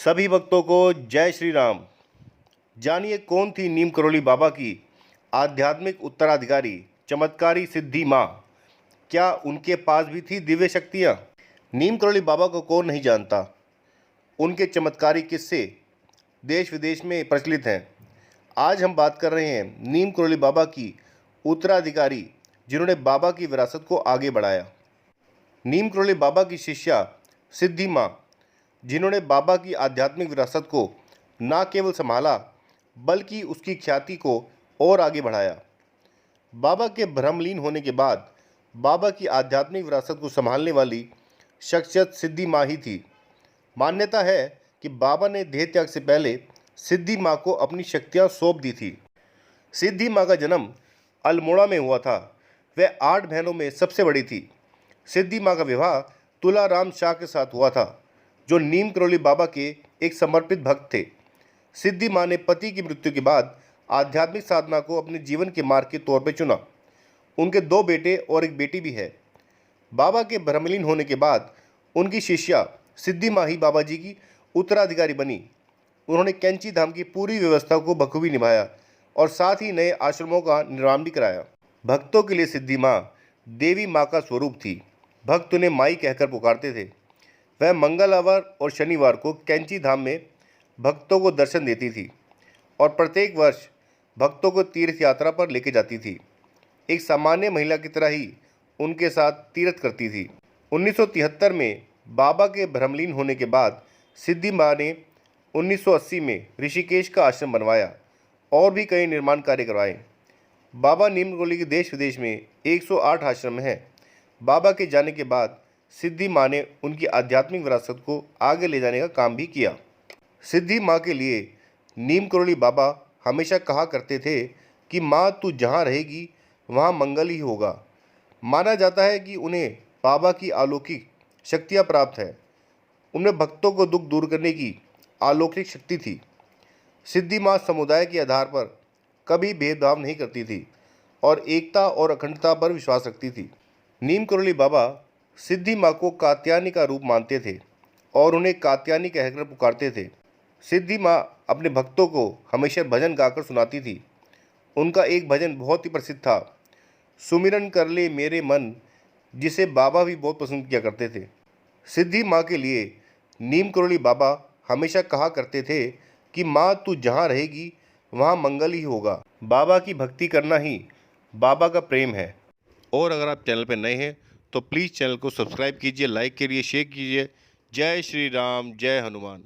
सभी भक्तों को जय श्री राम। जानिए कौन थी नीम करोली बाबा की आध्यात्मिक उत्तराधिकारी चमत्कारी सिद्धि माँ। क्या उनके पास भी थी दिव्य शक्तियाँ? नीम करोली बाबा को कौन नहीं जानता। उनके चमत्कारी किस्से देश विदेश में प्रचलित हैं। आज हम बात कर रहे हैं नीम करोली बाबा की उत्तराधिकारी जिन्होंने बाबा की विरासत को आगे बढ़ाया। नीम करोली बाबा की शिष्या सिद्धि माँ, जिन्होंने बाबा की आध्यात्मिक विरासत को न केवल संभाला बल्कि उसकी ख्याति को और आगे बढ़ाया। बाबा के भ्रमलीन होने के बाद बाबा की आध्यात्मिक विरासत को संभालने वाली शख्सियत सिद्धि माँ ही थी। मान्यता है कि बाबा ने देह त्याग से पहले सिद्धि माँ को अपनी शक्तियाँ सौंप दी थी। सिद्धि माँ का जन्म अल्मोड़ा में हुआ था। वह 8 बहनों में सबसे बड़ी थी। सिद्धि माँ का विवाह तुलाराम शाह के साथ हुआ था, जो नीम करोली बाबा के एक समर्पित भक्त थे। सिद्धि माँ ने पति की मृत्यु के बाद आध्यात्मिक साधना को अपने जीवन के मार्ग के तौर पर चुना। उनके 2 बेटे और एक बेटी भी है। बाबा के भ्रमलीन होने के बाद उनकी शिष्या सिद्धि माँ ही बाबा जी की उत्तराधिकारी बनी। उन्होंने कैंची धाम की पूरी व्यवस्था को बखूबी निभाया और साथ ही नए आश्रमों का निर्माण भी कराया। भक्तों के लिए सिद्धि माँ देवी माँ का स्वरूप थी। भक्त उन्हें माई कहकर पुकारते थे। वह मंगलवार और शनिवार को कैंची धाम में भक्तों को दर्शन देती थी और प्रत्येक वर्ष भक्तों को तीर्थ यात्रा पर लेके जाती थी। एक सामान्य महिला की तरह ही उनके साथ तीर्थ करती थी। 1973 में बाबा के भ्रमलीन होने के बाद सिद्धि माँ ने 1980 में ऋषिकेश का आश्रम बनवाया और भी कई निर्माण कार्य करवाए। बाबा नीम करोली के देश विदेश में 108 आश्रम हैं। बाबा के जाने के बाद सिद्धि माँ ने उनकी आध्यात्मिक विरासत को आगे ले जाने का काम भी किया। सिद्धि माँ के लिए नीम करोली बाबा हमेशा कहा करते थे कि माँ तू जहाँ रहेगी वहाँ मंगल ही होगा। माना जाता है कि उन्हें बाबा की अलौकिक शक्तियाँ प्राप्त है। उनमें भक्तों को दुख दूर करने की अलौकिक शक्ति थी। सिद्धि माँ समुदाय के आधार पर कभी भेदभाव नहीं करती थी और एकता और अखंडता पर विश्वास रखती थी। नीम करोली बाबा सिद्धि माँ को कात्यायनी का रूप मानते थे और उन्हें कात्यायनी कहकर पुकारते थे। सिद्धि माँ अपने भक्तों को हमेशा भजन गाकर सुनाती थी। उनका एक भजन बहुत ही प्रसिद्ध था, सुमिरन कर ले मेरे मन, जिसे बाबा भी बहुत पसंद किया करते थे। सिद्धि माँ के लिए नीम करोली बाबा हमेशा कहा करते थे कि माँ तू जहाँ रहेगी वहाँ मंगल ही होगा। बाबा की भक्ति करना ही बाबा का प्रेम है। और अगर आप चैनल पर नए हैं तो प्लीज़ चैनल को सब्सक्राइब कीजिए, लाइक करिए, शेयर कीजिए। जय श्री राम, जय हनुमान।